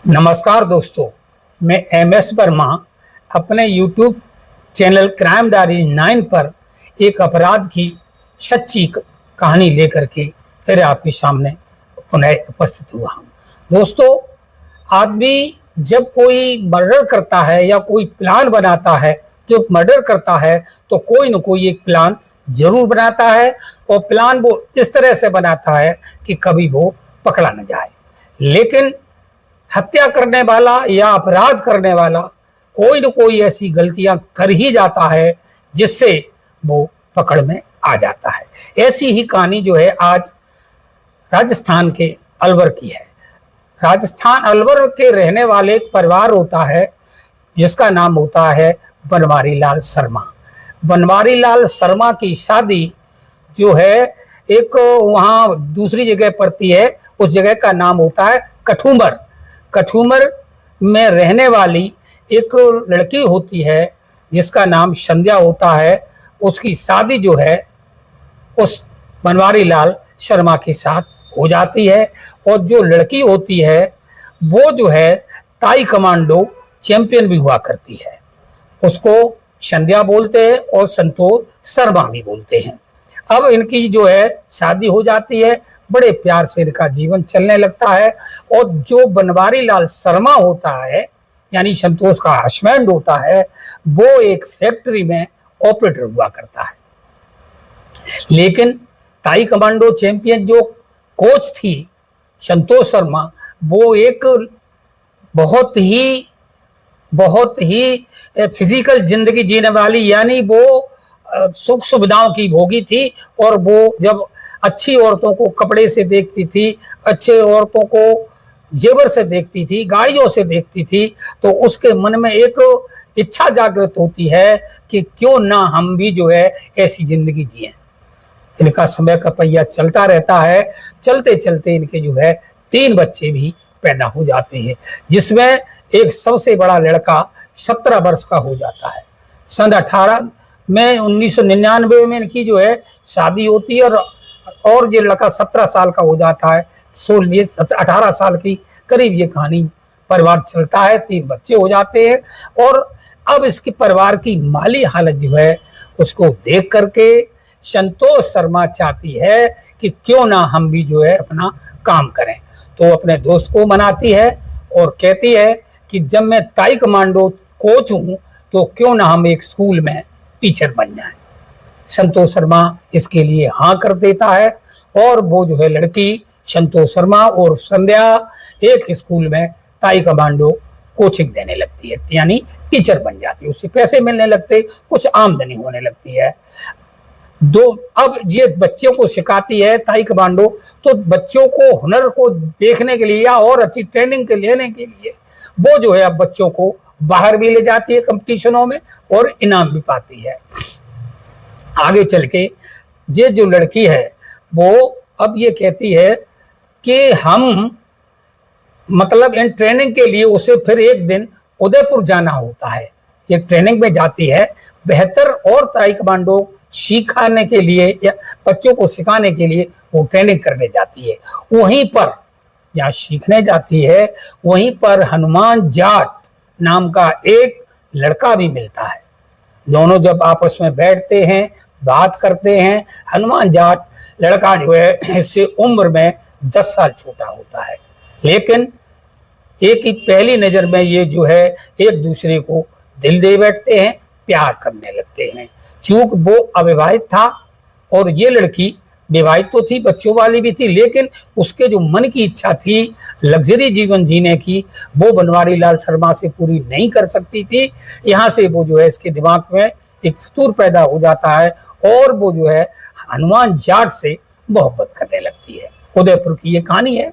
नमस्कार दोस्तों, मैं MS वर्मा अपने YouTube चैनल क्राइम डायरी 9 पर एक अपराध की सच्ची कहानी लेकर के फिर आपके सामने पुनः उपस्थित हुआ हूँ। दोस्तों, आदमी जब कोई मर्डर करता है या कोई प्लान बनाता है, जो मर्डर करता है तो कोई न कोई एक प्लान जरूर बनाता है और प्लान वो इस तरह से बनाता है कि कभी वो पकड़ा न जाए। लेकिन हत्या करने वाला या अपराध करने वाला कोई न कोई ऐसी गलतियां कर ही जाता है जिससे वो पकड़ में आ जाता है। ऐसी ही कहानी जो है आज राजस्थान के अलवर की है। राजस्थान अलवर के रहने वाले एक परिवार होता है जिसका नाम होता है बनवारी लाल शर्मा। बनवारी लाल शर्मा की शादी जो है एक वहाँ दूसरी जगह पड़ती है, उस जगह का नाम होता है कठूमर। कठूमर में रहने वाली एक लड़की होती है जिसका नाम संध्या होता है। उसकी शादी जो है उस बनवारी लाल शर्मा के साथ हो जाती है और जो लड़की होती है वो जो है ताई कमांडो चैंपियन भी हुआ करती है। उसको संध्या बोलते हैं और संतोष शर्मा भी बोलते हैं। अब इनकी जो है शादी हो जाती है, बड़े प्यार से इनका जीवन चलने लगता है और जो बनवारी लाल शर्मा होता है यानी संतोष का हस्बैंड होता है वो एक फैक्ट्री में ऑपरेटर हुआ करता है। लेकिन ताई कमांडो चैंपियन जो कोच थी संतोष शर्मा, वो एक बहुत ही फिजिकल जिंदगी जीने वाली, यानी वो सुख सुविधाओं की भोगी थी और वो जब अच्छी औरतों को कपड़े से देखती थी, अच्छे औरतों को जेवर से देखती थी, गाड़ियों से देखती थी, तो उसके मन में एक इच्छा जागृत होती है कि क्यों ना हम भी जो है ऐसी जिंदगी जिए। इनका समय का पहिया चलता रहता है। चलते चलते इनके जो है 3 बच्चे भी पैदा हो जाते हैं, जिसमें एक सबसे बड़ा लड़का 17 वर्ष का हो जाता है। सन 1999 में इनकी जो है शादी होती है और ये लड़का 17 साल का हो जाता है। 18 साल की करीब ये कहानी परिवार चलता है। 3 बच्चे हो जाते हैं और अब इसके परिवार की माली हालत जो है उसको देख करके संतोष शर्मा चाहती है कि क्यों ना हम भी जो है अपना काम करें। तो अपने दोस्त को मनाती है और कहती है कि जब मैं ताई कमांडो कोच हूँ तो क्यों ना हम एक स्कूल में टीचर बन जाएं। संतोष शर्मा इसके लिए हाँ कर देता है और वो जो है लड़की संतोष शर्मा और संध्या एक स्कूल में ताई कमांडो कोचिंग देने लगती है, यानी टीचर बन जाती है। उससे पैसे मिलने लगते, कुछ आमदनी होने लगती है। अब ये बच्चों को सिखाती है ताई कमांडो, तो बच्चों को हुनर को देखने के लिए या और अच्छी ट्रेनिंग के लेने के लिए वो जो है अब बच्चों को बाहर भी ले जाती है कंपटीशनों में और इनाम भी पाती है। आगे चल के ये जो लड़की है वो अब ये कहती है कि हम मतलब इन ट्रेनिंग के लिए उसे फिर एक दिन उदयपुर जाना होता है। ये ट्रेनिंग में जाती है बेहतर और ताई कमांडो सिखाने के लिए या बच्चों को सिखाने के लिए वो ट्रेनिंग करने जाती है। वहीं पर या सीखने जाती है, वहीं पर हनुमान जाट नाम का एक लड़का भी मिलता है। दोनों जब आपस में बैठते हैं, बात करते हैं, हनुमान जाट लड़का जो है इससे उम्र में 10 साल छोटा होता है, लेकिन एक ही पहली नज़र में ये जो है एक दूसरे को दिल दे बैठते हैं, प्यार करने लगते हैं। चूंकि वो अविवाहित था और ये लड़की विवाहित तो थी, बच्चों वाली भी थी, लेकिन उसके जो मन की इच्छा थी लग्जरी जीवन जीने की वो बनवारी लाल शर्मा से पूरी नहीं कर सकती थी। यहाँ से वो जो है इसके दिमाग में एक फितूर पैदा हो जाता है और वो जो है हनुमान जाट से मोहब्बत करने लगती है। उदयपुर की ये कहानी है।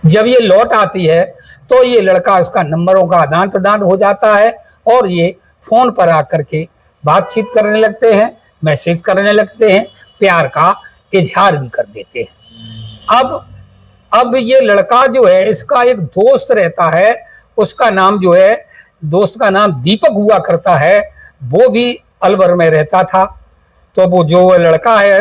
जब ये लौट आती है तो ये लड़का इसका नंबरों का आदान प्रदान हो जाता है और ये फोन पर आकर के बातचीत करने लगते हैं, मैसेज करने लगते हैं, प्यार का इजहार भी कर देते हैं। अब ये लड़का जो है इसका एक दोस्त रहता है, उसका नाम जो है दोस्त का नाम दीपक हुआ करता है, वो भी अलवर में रहता था। तो वो जो लड़का है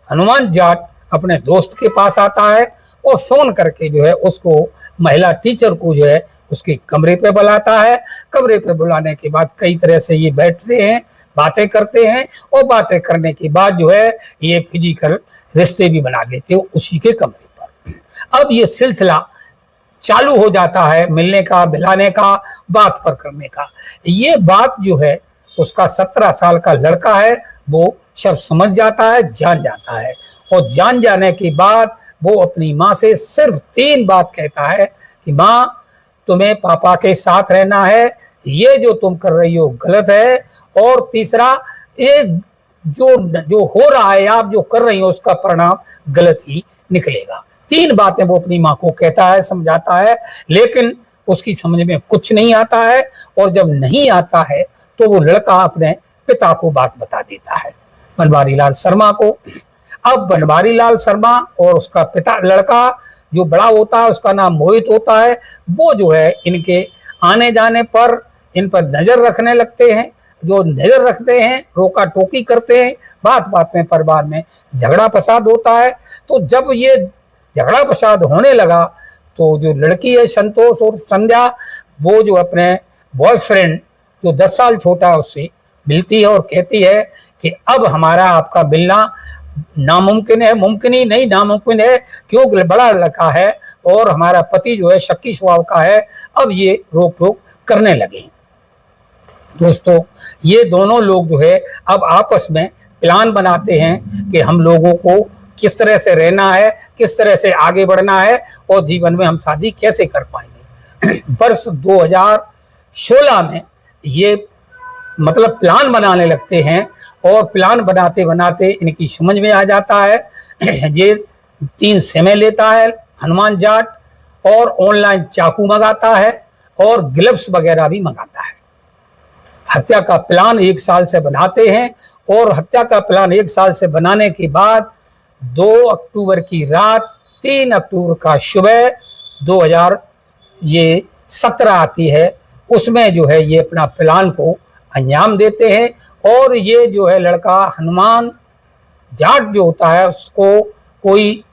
हनुमान जाट अपने दोस्त के पास आता है और फोन करके जो है उसको महिला टीचर को जो है उसके कमरे पे बुलाता है। कमरे पे बुलाने के बाद कई तरह से ये बैठते हैं, बातें करते हैं, और बातें करने के बाद जो है ये फिजिकल रिश्ते भी बना लेते हो उसी के कमरे पर। अब ये सिलसिला चालू हो जाता है मिलने का, मिलाने का, बात पर करने का। ये बात जो है उसका 17 साल का लड़का है वो सब समझ जाता है, जान जाता है, और जान जाने के बाद वो अपनी माँ से सिर्फ 3 बात कहता है कि माँ, तुम्हें पापा के साथ रहना है, ये जो तुम कर रही हो गलत है, और तीसरा, ये जो हो रहा है, आप जो कर रही हो उसका परिणाम गलत ही निकलेगा। 3 बातें वो अपनी माँ को कहता है, समझाता है, लेकिन उसकी समझ में कुछ नहीं आता है। और जब नहीं आता है तो वो लड़का अपने पिता को बात बता देता है, बनवारी लाल शर्मा को। अब बनवारी लाल शर्मा और उसका पिता, लड़का जो बड़ा होता है उसका नाम मोहित होता है, वो जो है इनके आने जाने पर इन पर नजर रखने लगते हैं। जो नजर रखते हैं, रोका टोकी करते हैं, बात बात में परिवार में झगड़ा फसाद होता है। तो जब ये झगड़ा फसाद होने लगा तो जो लड़की है संतोष और संध्या, वो जो अपने बॉयफ्रेंड जो 10 साल छोटा है उससे मिलती है और कहती है कि अब हमारा आपका मिलना नामुमकिन है, मुमकिन ही नहीं नामुमकिन है, क्योंकि बड़ा लड़का है और हमारा पति जो है शक्की स्वभाव का है। अब ये रोक टोक करने लगे। दोस्तों, ये दोनों लोग जो है अब आपस में प्लान बनाते हैं कि हम लोगों को किस तरह से रहना है, किस तरह से आगे बढ़ना है, और जीवन में हम शादी कैसे कर पाएंगे। वर्ष 2016 में ये मतलब प्लान बनाने लगते हैं, और प्लान बनाते बनाते इनकी समझ में आ जाता है। ये 3 समय लेता है, हनुमान जाट, और ऑनलाइन चाकू मंगाता है, और ग्लव्स वगैरह भी मंगाता है। हत्या का प्लान 1 साल से बनाते हैं, और हत्या का प्लान 1 साल से बनाने के बाद 2 अक्टूबर की रात 3 अक्टूबर का सुबह 2017 आती है, उसमें जो है ये अपना प्लान को अंजाम देते हैं। और ये जो है लड़का हनुमान जाट जो होता है उसको कोई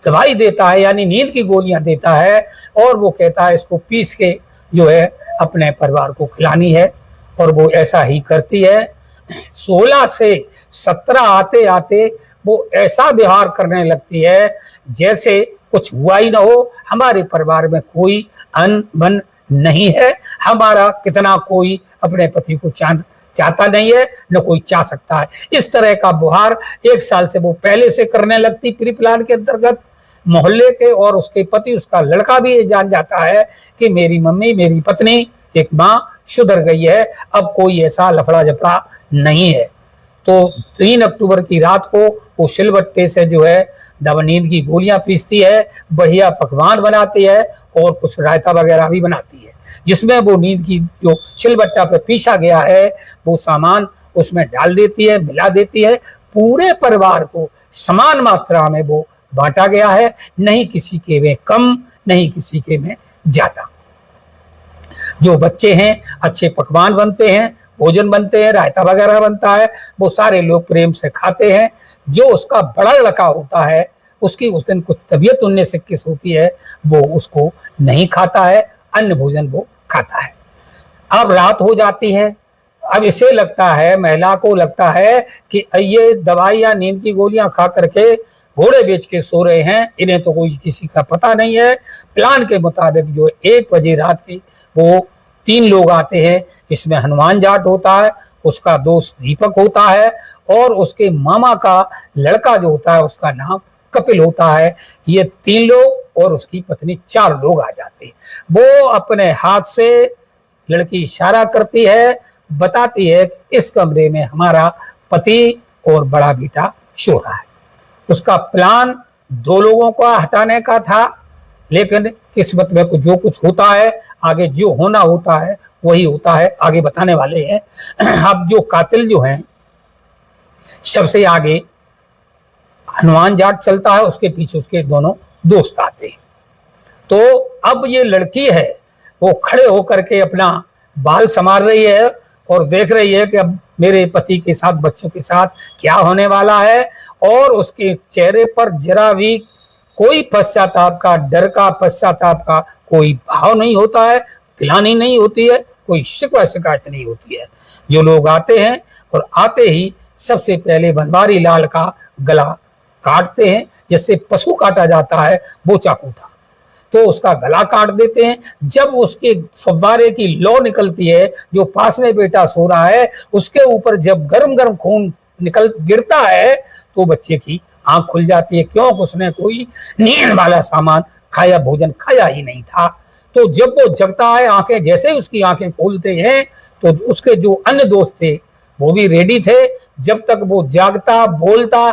दवाई देता है, यानी नींद की गोलियां देता है, और वो कहता है इसको पीस के जो है अपने परिवार को खिलानी है, और वो ऐसा ही करती है। 16 से 17 आते आते वो ऐसा व्यवहार करने लगती है जैसे कुछ हुआ ही ना हो। हमारे परिवार में कोई अनबन नहीं है, हमारा कितना कोई अपने पति को चाहता नहीं है, न कोई चाह सकता है। इस तरह का व्यवहार 1 साल से वो पहले से करने लगती प्री प्लान के अंतर्गत। मोहल्ले के और उसके पति, उसका लड़का भी ये जान जाता है कि मेरी मम्मी, मेरी पत्नी, एक माँ सुधर गई है, अब कोई ऐसा लफड़ा झपड़ा नहीं है। तो 3 अक्टूबर की रात को वो सिलबट्टे से जो है दवा नींद की गोलियां पीसती है, बढ़िया पकवान बनाती है, और कुछ रायता वगैरह भी बनाती है, जिसमें वो नींद की जो सिलबट्टा पे पीसा गया है वो सामान उसमें डाल देती है, मिला देती है। पूरे परिवार को समान मात्रा में वो बांटा गया है, नहीं किसी के में कम, नहीं किसी के में ज्यादा। जो बच्चे हैं अच्छे पकवान बनते हैं, भोजन बनते हैं, रायता वगैरह बनता है, वो सारे लोग प्रेम से खाते हैं। जो उसका बड़ा लड़का होता है उसकी उस दिन कुछ तबीयत 19-21 होती है, वो उसको नहीं खाता है, अन्य भोजन वो खाता है। अब रात हो जाती है। अब इसे लगता है, महिला को लगता है कि ये दवाई या नींद की गोलियां खा करके घोड़े बेच के सो रहे हैं, इन्हें तो कोई किसी का पता नहीं है। प्लान के मुताबिक जो 1 बजे रात की वो 3 लोग आते हैं, इसमें हनुमान जाट होता है, उसका दोस्त दीपक होता है, और उसके मामा का लड़का जो होता है उसका नाम कपिल होता है। ये 3 लोग और उसकी पत्नी 4 लोग आ जाते हैं। वो अपने हाथ से लड़की इशारा करती है, बताती है कि इस कमरे में हमारा पति और बड़ा बेटा सो रहा है। उसका प्लान 2 लोगों को हटाने का था, लेकिन किस्मत में जो कुछ होता है, आगे जो होना होता है वही होता है, आगे बताने वाले हैं। अब जो कातिल जो हैं, सबसे आगे हनुमान जाट चलता है, उसके पीछे उसके दोनों दोस्त आते हैं। तो अब ये लड़की है वो खड़े होकर के अपना बाल संवार रही है और देख रही है कि अब मेरे पति के साथ, बच्चों के साथ क्या होने वाला है, और उसके चेहरे पर जरा भी कोई पश्चाताप का, डर का, पश्चाताप का कोई भाव नहीं होता है, गिलानी नहीं होती है, कोई शिकवा शिकायत नहीं होती है। जो लोग आते हैं और आते ही सबसे पहले बनवारी लाल का गला काटते हैं, जैसे पशु काटा जाता है वो चाकू था, तो उसका गला काट देते हैं। जब उसके फव्वारे की लौ निकलती है, जो पास में बेटा सो रहा है उसके ऊपर जब गरम गरम खून निकल गिरता है तो बच्चे की आंख खुल जाती है, क्योंकि उसने कोई नींद वाला सामान खाया, भोजन खाया ही नहीं था। तो जब वो जगता है, आंखें जैसे ही उसकी आंखें खोलते हैं तो उसके जो अन्य दोस्त थे वो भी रेडी थे। जब तक वो जागता, बोलता,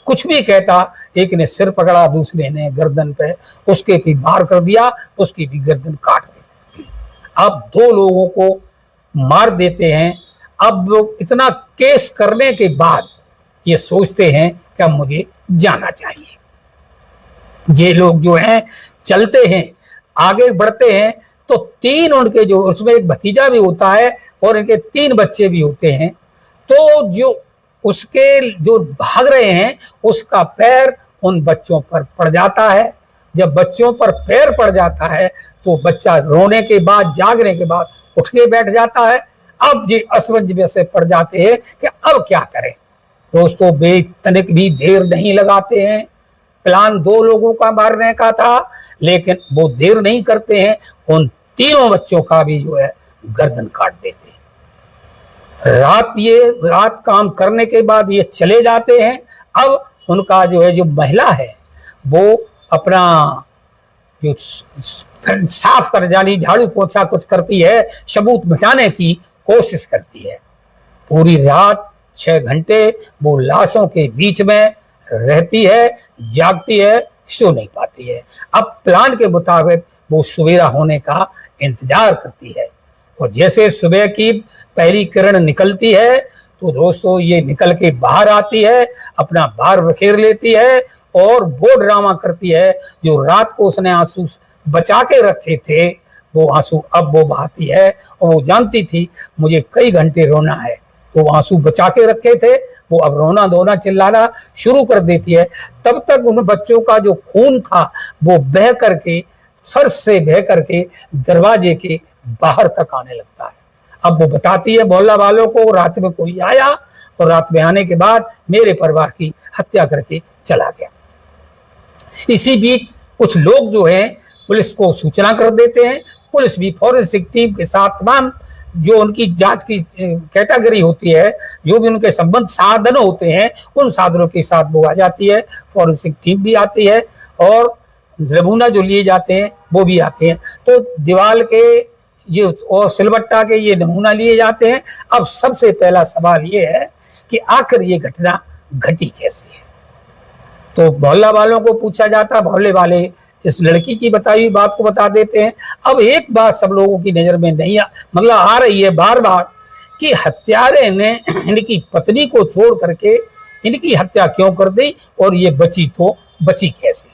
कुछ भी कहता, एक ने सिर पकड़ा, दूसरे ने गर्दन पे उसके भी वार कर दिया, उसकी भी गर्दन काट दी। अब 2 लोगों को मार देते हैं। अब लोग इतना केस करने के बाद ये सोचते हैं कि अब मुझे जाना चाहिए। ये लोग जो हैं चलते हैं, आगे बढ़ते हैं, तो 3 उनके जो, उसमें एक भतीजा भी होता है और इनके 3 बच्चे भी होते हैं। तो जो उसके जो भाग रहे हैं उसका पैर उन बच्चों पर पड़ जाता है। जब बच्चों पर पैर पड़ जाता है तो बच्चा रोने के बाद, जागने के बाद उठ के बैठ जाता है। अब जी असमंजस में से पड़ जाते हैं कि अब क्या करें। दोस्तों, वे तनिक भी देर नहीं लगाते हैं। प्लान 2 लोगों का मारने का था, लेकिन वो देर नहीं करते हैं, उन 3 बच्चों का भी जो है गर्दन काट देते हैं। रात काम करने के बाद ये चले जाते हैं। अब उनका जो है, जो महिला है वो अपना जो साफ कर जानी, झाड़ू पोछा कुछ करती है, सबूत मिटाने की कोशिश करती है। पूरी रात 6 घंटे वो लाशों के बीच में रहती है, जागती है, सो नहीं पाती है। अब प्लान के मुताबिक वो सवेरा होने का इंतजार करती है और जैसे सुबह की पहली किरण निकलती है तो दोस्तों ये निकल के बाहर आती है, अपना भार बखेर लेती है और वो ड्रामा करती है जो रात को उसने आंसू बचा के रखे थे, वो आंसू अब वो बहाती है। और वो जानती थी मुझे कई घंटे रोना है, वो आंसू बचा के रखे थे, वो अब रोना धोना चिल्लाना शुरू कर देती है। तब तक उन बच्चों का जो खून था वो बह करके, फर्श से बह करके दरवाजे के बाहर तक आने लगता है। अब वो बताती है मोहल्ला वालों को, रात में कोई आया और रात में आने के बाद मेरे परिवार की हत्या करके चला गया। इसी बीच कुछ लोग जो हैं पुलिस को सूचना कर देते हैं। पुलिस भी फॉरेंसिक टीम के साथ तमाम जो उनकी जांच की कैटेगरी होती है, जो भी उनके संबंध साधन होते हैं, उन साधनों के साथ वो आ जाती है। फॉरेंसिक टीम भी आती है और नमूना जो लिए जाते हैं वो भी आते हैं। तो दीवार के ये और सिलबट्टा के ये नमूना लिए जाते हैं। अब सबसे पहला सवाल ये है कि आखिर ये घटना घटी कैसे है। तो मोहल्ला वालों को पूछा जाता, मोहल्ले वाले इस लड़की की बताई हुई बात को बता देते हैं। अब एक बात सब लोगों की नजर में नहीं आ रही है बार बार कि हत्यारे ने इनकी पत्नी को छोड़ करके इनकी हत्या क्यों कर दी और ये बची तो बची कैसे।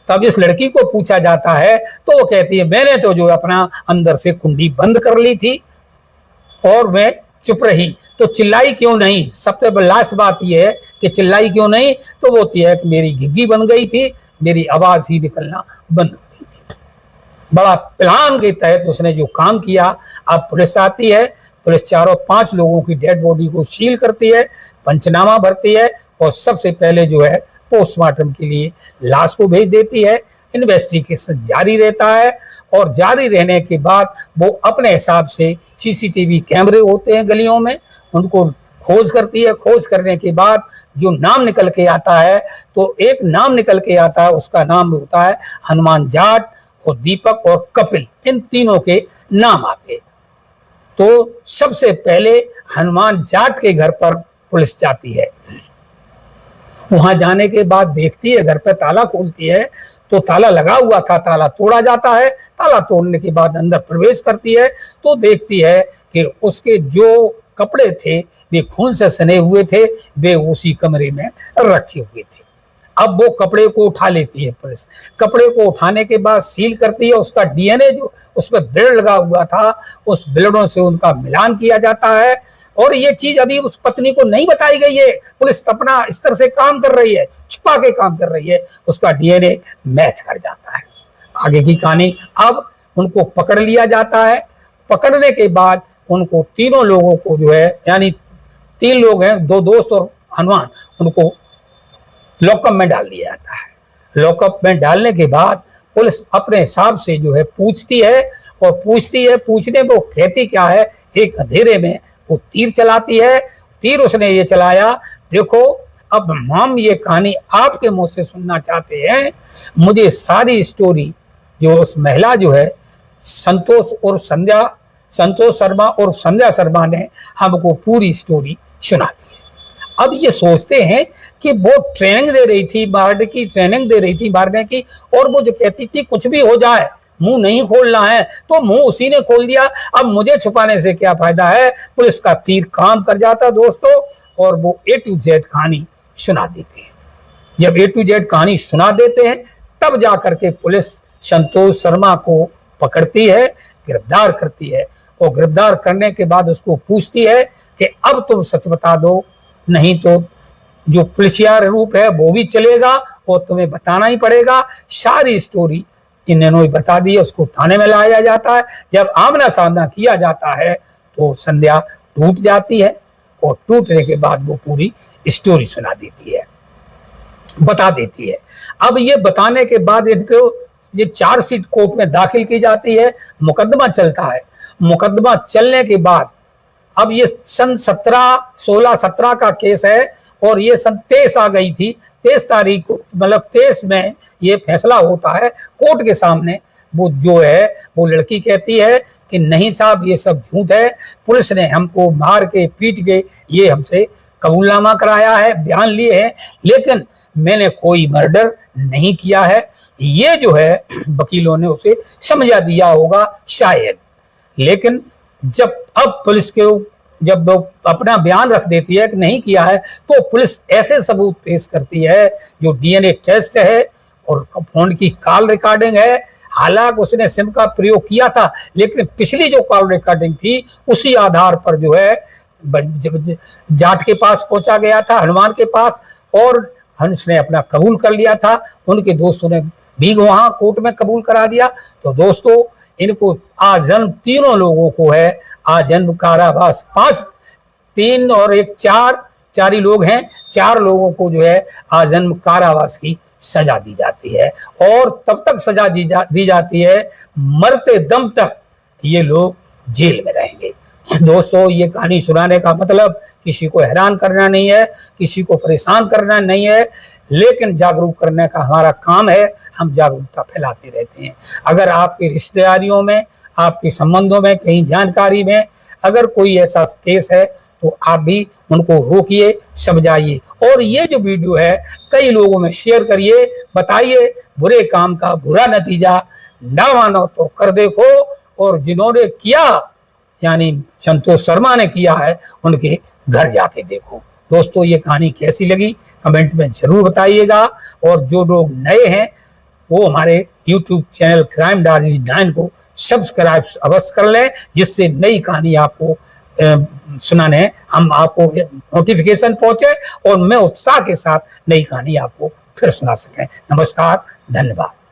तब इस लड़की को पूछा जाता है तो वो कहती है मैंने तो जो अपना अंदर से कुंडी बंद कर ली थी और मैं चुप रही, तो चिल्लाई क्यों नहीं। सबसे लास्ट बात यह है कि चिल्लाई क्यों नहीं, तो वो होती है कि मेरी घिग्गी बन गई थी, मेरी आवाज ही निकलना बंद हो गई थी। बड़ा प्लान के तहत उसने जो काम किया। अब पुलिस आती है, पुलिस 4-5 लोगों की डेड बॉडी को सील करती है, पंचनामा भरती है और सबसे पहले जो है पोस्टमार्टम के लिए लाश को भेज देती है। इन्वेस्टिगेशन जारी रहता है और जारी रहने के बाद वो अपने हिसाब से सीसीटीवी कैमरे होते हैं गलियों में, उनको खोज करती है। खोज करने के बाद जो नाम निकल के आता है, तो एक नाम निकल के आता है, उसका नाम होता है हनुमान जाट और दीपक और कपिल, इन तीनों के नाम आते। तो सबसे पहले हनुमान जाट के घर पर पुलिस जाती है। वहां जाने के बाद देखती है, घर पे ताला खोलती है तो ताला लगा हुआ था, ताला तोड़ा जाता है। ताला तोड़ने के बाद अंदर प्रवेश करती है तो देखती है कि उसके जो कपड़े थे वे खून से सने हुए थे, वे उसी कमरे में रखे हुए थे। अब वो कपड़े को उठा लेती है पुलिस। कपड़े को उठाने के बाद सील करती है। उसका डीएनए जो उस पर ब्लड लगा हुआ था, उस ब्लडों से उनका मिलान किया जाता है। और ये चीज अभी उस पत्नी को नहीं बताई गई है। पुलिस अपना स्तर से काम कर रही है, छुपा के काम कर रही है, उसका डीएनए मैच कर जाता है। आगे की कहानी, अब उनको पकड़ लिया जाता है। पकड़ने के बाद उनको तीनों लोगों को जो है, यानी 3 लोग हैं, 2 दोस्त और हनुमान, उनको लॉकअप में डाल दिया जाता है। लॉकअप में डालने के बाद पुलिस अपने हिसाब से जो है पूछती है, और पूछने में वो कहती क्या है, एक अंधेरे में वो तीर चलाती है। तीर उसने ये चलाया, देखो अब हम ये कहानी आपके मुंह से सुनना चाहते हैं। मुझे सारी स्टोरी जो उस महिला जो है संतोष शर्मा और संध्या शर्मा ने हमको पूरी स्टोरी सुना दी है। अब ये सोचते हैं कि वो ट्रेनिंग दे रही थी, मारने की, और वो जो कहती थी कुछ भी हो जाए मुंह नहीं खोलना है, तो मुंह उसी ने खोल दिया। अब मुझे छुपाने से क्या फायदा है। पुलिस का तीर काम कर जाता दोस्तों, और वो A to Z कहानी सुना देते हैं। जब A to Z कहानी सुना देते हैं, तब जाकर के पुलिस संतोष शर्मा को पकड़ती है, गिरफ्तार करती है, और गिरफ्तार करने के बाद उसको पूछती है कि अब तुम सच बता दो, नहीं तो जो पुलिसिया रूप है वो भी चलेगा और तुम्हें बताना ही पड़ेगा। सारी स्टोरी इन्होंने बता दी है। उसको थाने में लाया जाता है। जब आमना सामना किया जाता है तो संध्या टूट जाती है, और टूटने के बाद वो पूरी स्टोरी सुना देती है, बता देती है। अब ये बताने के बाद इनको ये चार्जशीट कोर्ट में दाखिल की जाती है, मुकदमा चलता है। मुकदमा चलने के बाद अब ये सन 16-17 का केस है, और ये सन 23 आ गई थी। 23 तारीख को, मतलब 23 में ये फैसला होता है कोर्ट के सामने। वो जो है वो लड़की कहती है कि नहीं साहब ये सब झूठ है, पुलिस ने हमको मार के पीट के ये हमसे कबूलनामा कराया है, बयान लिए हैं, लेकिन मैंने कोई मर्डर नहीं किया है। ये जो है वकीलों ने उसे समझा दिया होगा शायद। लेकिन जब अब पुलिस के जब वो अपना बयान रख देती है कि नहीं किया है, तो पुलिस ऐसे सबूत पेश करती है जो डीएनए टेस्ट है और फोन की कॉल रिकॉर्डिंग है। हालांकि उसने सिम का प्रयोग किया था, लेकिन पिछली जो कॉल रिकॉर्डिंग थी उसी आधार पर जो है जाट के पास पहुंचा गया था, हनुमान के पास, और हंस ने अपना कबूल कर लिया था। उनके दोस्तों ने भी वहां कोर्ट में कबूल करा दिया। तो दोस्तों इनको आजन्म, तीनों लोगों को है आजन्म कारावास, 5, 3 और 1 4 ही लोग हैं, 4 लोगों को जो है आजन्म कारावास की सजा दी जाती है, और तब तक सजा दी जाती है मरते दम तक ये लोग जेल में रहेंगे। दोस्तों ये कहानी सुनाने का मतलब किसी को हैरान करना नहीं है, किसी को परेशान करना नहीं है, लेकिन जागरूक करने का हमारा काम है। हम जागरूकता फैलाते रहते हैं। अगर आपकी रिश्तेदारियों में, आपके संबंधों में, कहीं जानकारी में अगर कोई ऐसा केस है तो आप भी उनको रोकिए, समझाइए, और ये जो वीडियो है कई लोगों में शेयर करिए, बताइए बुरे काम का बुरा नतीजा ना मानो तो कर देखो, और जिन्होंने किया यानी संतोष शर्मा ने किया है उनके घर जाके देखो। दोस्तों ये कहानी कैसी लगी कमेंट में जरूर बताइएगा, और जो लोग नए हैं वो हमारे YouTube चैनल क्राइम डायरीज 9 को सब्सक्राइब अवश्य कर लें, जिससे नई कहानी आपको सुनाने हम आपको नोटिफिकेशन पहुंचे और मैं उत्साह के साथ नई कहानी आपको फिर सुना सकें। नमस्कार, धन्यवाद।